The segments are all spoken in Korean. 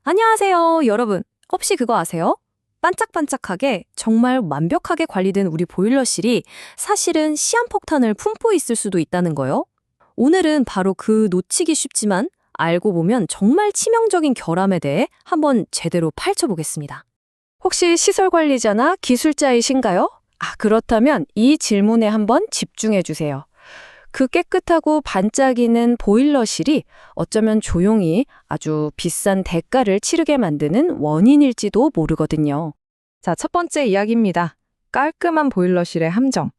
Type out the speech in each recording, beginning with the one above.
안녕하세요, 여러분. 혹시 그거 아세요? 반짝반짝하게 정말 완벽하게 관리된 우리 보일러실이 사실은 시한폭탄을 품고 있을 수도 있다는 거요. 오늘은 바로 그 놓치기 쉽지만 알고 보면 정말 치명적인 결함에 대해 한번 제대로 파헤쳐보겠습니다. 혹시 시설 관리자나 기술자이신가요? 그렇다면 이 질문에 한번 집중해 주세요. 그 깨끗하고 반짝이는 보일러실이 어쩌면 조용히 아주 비싼 대가를 치르게 만드는 원인일지도 모르거든요. 자, 첫 번째 이야기입니다. 깔끔한 보일러실의 함정.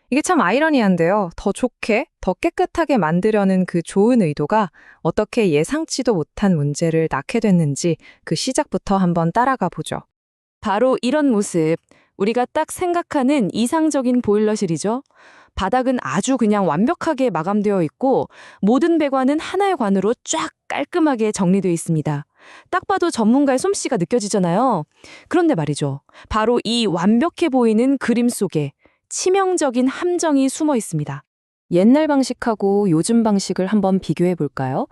이게 참 아이러니한데요. 더 좋게, 더 깨끗하게 만들려는 그 좋은 의도가 어떻게 예상치도 못한 문제를 낳게 됐는지 그 시작부터 한번 따라가 보죠. 바로 이런 모습, 우리가 딱 생각하는 이상적인 보일러실이죠. 바닥은 아주 그냥 완벽하게 마감되어 있고 모든 배관은 하나의 관으로 쫙 깔끔하게 정리되어 있습니다. 딱 봐도 전문가의 솜씨가 느껴지잖아요. 그런데 말이죠. 바로 이 완벽해 보이는 그림 속에 치명적인 함정이 숨어 있습니다. 옛날 방식하고 요즘 방식을 한번 비교해 볼까요?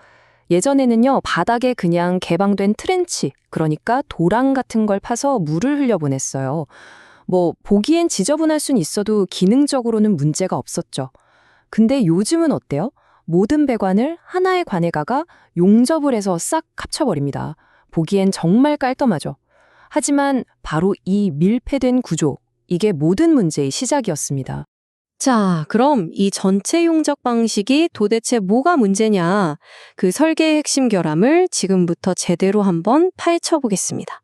예전에는요, 바닥에 그냥 개방된 트렌치, 그러니까 도랑 같은 걸 파서 물을 흘려보냈어요. 보기엔 지저분할 순 있어도 기능적으로는 문제가 없었죠. 근데 요즘은 어때요? 모든 배관을 하나의 관에다가 용접을 해서 싹 합쳐버립니다. 보기엔 정말 깔끔하죠. 하지만 바로 이 밀폐된 구조, 이게 모든 문제의 시작이었습니다. 자, 그럼 이 전체 용접 방식이 도대체 뭐가 문제냐? 그 설계의 핵심 결함을 지금부터 제대로 한번 파헤쳐 보겠습니다.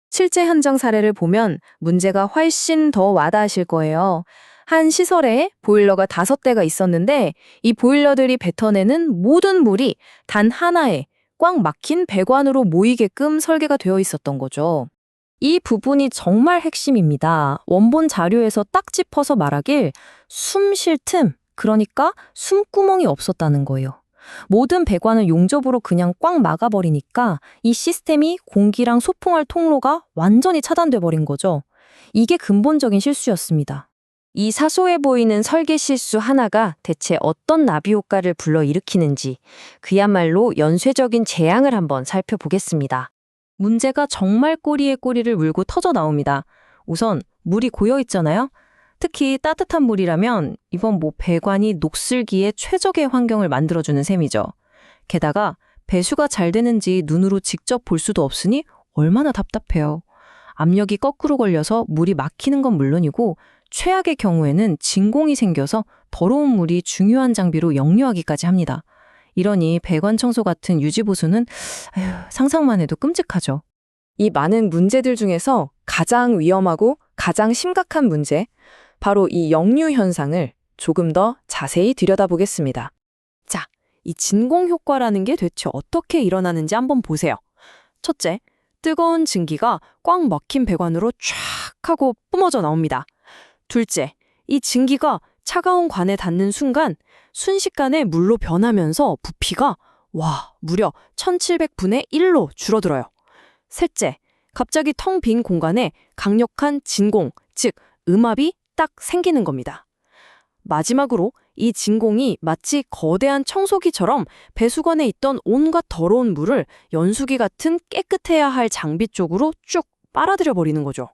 실제 한정 사례를 보면 문제가 훨씬 더 와닿으실 거예요. 한 시설에 보일러가 5대가 있었는데 이 보일러들이 뱉어내는 모든 물이 단 하나의 꽉 막힌 배관으로 모이게끔 설계가 되어 있었던 거죠. 이 부분이 정말 핵심입니다. 원본 자료에서 딱 짚어서 말하길 숨 쉴 틈, 그러니까 숨구멍이 없었다는 거예요. 모든 배관을 용접으로 그냥 꽉 막아버리니까 이 시스템이 공기랑 소풍할 통로가 완전히 차단돼 버린 거죠. 이게 근본적인 실수였습니다. 이 사소해 보이는 설계 실수 하나가 대체 어떤 나비 효과를 불러일으키는지 그야말로 연쇄적인 재앙을 한번 살펴보겠습니다. 문제가 정말 꼬리에 꼬리를 물고 터져 나옵니다. 우선 물이 고여 있잖아요. 특히 따뜻한 물이라면 이번 배관이 녹슬기에 최적의 환경을 만들어주는 셈이죠. 게다가 배수가 잘 되는지 눈으로 직접 볼 수도 없으니 얼마나 답답해요. 압력이 거꾸로 걸려서 물이 막히는 건 물론이고 최악의 경우에는 진공이 생겨서 더러운 물이 중요한 장비로 역류하기까지 합니다. 이러니 배관 청소 같은 유지보수는 상상만 해도 끔찍하죠. 이 많은 문제들 중에서 가장 위험하고 가장 심각한 문제, 바로 이 역류 현상을 조금 더 자세히 들여다보겠습니다. 자, 이 진공 효과라는 게 대체 어떻게 일어나는지 한번 보세요. 첫째, 뜨거운 증기가 꽉 막힌 배관으로 쫙 하고 뿜어져 나옵니다. 둘째, 이 증기가 차가운 관에 닿는 순간 순식간에 물로 변하면서 부피가 무려 1700분의 1로 줄어들어요. 셋째, 갑자기 텅 빈 공간에 강력한 진공, 즉 음압이 딱 생기는 겁니다. 마지막으로 이 진공이 마치 거대한 청소기처럼 배수관에 있던 온갖 더러운 물을 연수기 같은 깨끗해야 할 장비 쪽으로 쭉 빨아들여 버리는 거죠.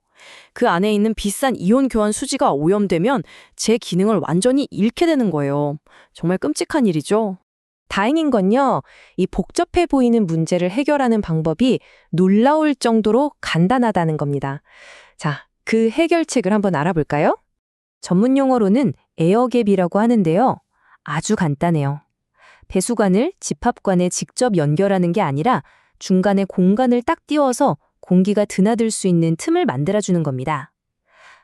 그 안에 있는 비싼 이온 교환 수지가 오염되면 제 기능을 완전히 잃게 되는 거예요. 정말 끔찍한 일이죠. 다행인 건요, 이 복잡해 보이는 문제를 해결하는 방법이 놀라울 정도로 간단하다는 겁니다. 자, 그 해결책을 한번 알아볼까요? 전문 용어로는 에어갭이라고 하는데요. 아주 간단해요. 배수관을 집합관에 직접 연결하는 게 아니라 중간에 공간을 딱 띄워서 공기가 드나들 수 있는 틈을 만들어주는 겁니다.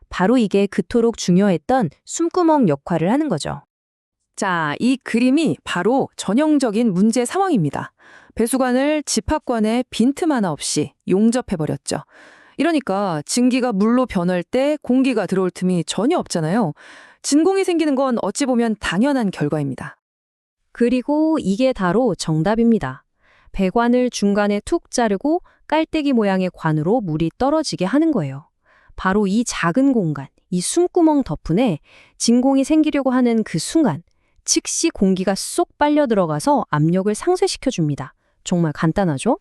바로 이게 그토록 중요했던 숨구멍 역할을 하는 거죠. 자, 이 그림이 바로 전형적인 문제 상황입니다. 배수관을 집합관에 빈틈 하나 없이 용접해버렸죠. 이러니까 증기가 물로 변할 때 공기가 들어올 틈이 전혀 없잖아요. 진공이 생기는 건 어찌 보면 당연한 결과입니다. 그리고 이게 바로 정답입니다. 배관을 중간에 툭 자르고 깔때기 모양의 관으로 물이 떨어지게 하는 거예요. 바로 이 작은 공간, 이 숨구멍 덕분에 진공이 생기려고 하는 그 순간 즉시 공기가 쏙 빨려 들어가서 압력을 상쇄시켜줍니다. 정말 간단하죠?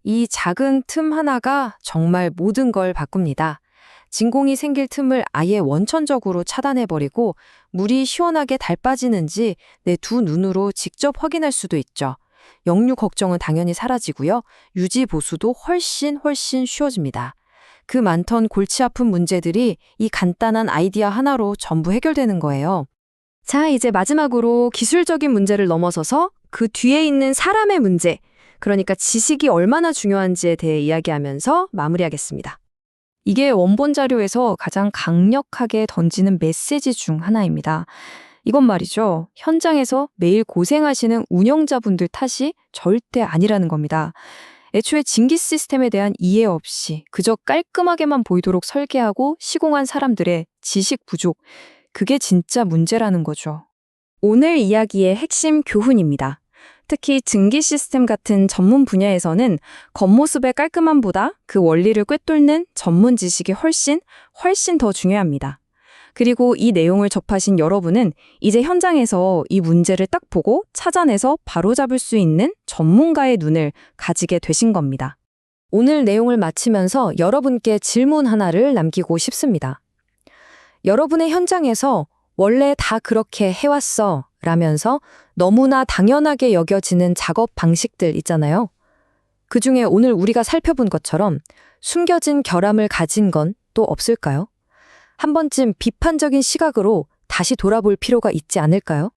이 작은 틈 하나가 정말 모든 걸 바꿉니다. 진공이 생길 틈을 아예 원천적으로 차단해버리고 물이 시원하게 달 빠지는지 내 두 눈으로 직접 확인할 수도 있죠. 역류 걱정은 당연히 사라지고요. 유지 보수도 훨씬 쉬워집니다. 그 많던 골치 아픈 문제들이 이 간단한 아이디어 하나로 전부 해결되는 거예요. 자, 이제 마지막으로 기술적인 문제를 넘어서서 그 뒤에 있는 사람의 문제, 그러니까 지식이 얼마나 중요한지에 대해 이야기하면서 마무리하겠습니다. 이게 원본 자료에서 가장 강력하게 던지는 메시지 중 하나입니다. 이건 말이죠. 현장에서 매일 고생하시는 운영자분들 탓이 절대 아니라는 겁니다. 애초에 증기 시스템에 대한 이해 없이 그저 깔끔하게만 보이도록 설계하고 시공한 사람들의 지식 부족, 그게 진짜 문제라는 거죠. 오늘 이야기의 핵심 교훈입니다. 특히 증기 시스템 같은 전문 분야에서는 겉모습의 깔끔함보다 그 원리를 꿰뚫는 전문 지식이 훨씬 더 중요합니다. 그리고 이 내용을 접하신 여러분은 이제 현장에서 이 문제를 딱 보고 찾아내서 바로잡을 수 있는 전문가의 눈을 가지게 되신 겁니다. 오늘 내용을 마치면서 여러분께 질문 하나를 남기고 싶습니다. 여러분의 현장에서 원래 다 그렇게 해왔어 라면서 너무나 당연하게 여겨지는 작업 방식들 있잖아요. 그중에 오늘 우리가 살펴본 것처럼 숨겨진 결함을 가진 건 또 없을까요? 한 번쯤 비판적인 시각으로 다시 돌아볼 필요가 있지 않을까요?